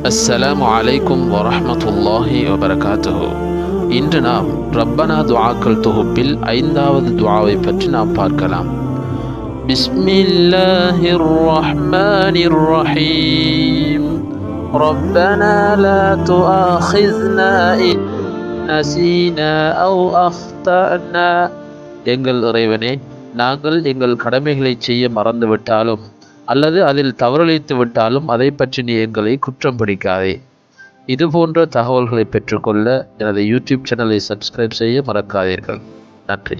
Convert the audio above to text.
அஸ்ஸலாமு அலைக்கும் வரஹ்மத்துல்லாஹி வபரகாத்துஹு. இன்று நாம் ரப்பனா துஆக்கள் தொகுப்பில் 5வது துஆவை பற்றி நாம் பார்க்கலாம். பிஸ்மில்லாஹிர் ரஹ்மானிர் ரஹீம். ரப்பனா லா துஆஹிஸ்னா இன் நஸீனா அவ் அக்தஅனா. எங்கள் இறைவனே, நாங்கள் எங்கள் கடமைகளை செய்ய மறந்துவிட்டாலும் அல்லது அதில் தவறளித்து விட்டாலும் அதை பற்றி நீ எங்களை குற்றம் பிடிக்காதே. இது போன்ற தகவல்களை பெற்றுக்கொள்ள எனது யூடியூப் சேனலை சப்ஸ்கிரைப் செய்ய மறக்காதீர்கள். நன்றி.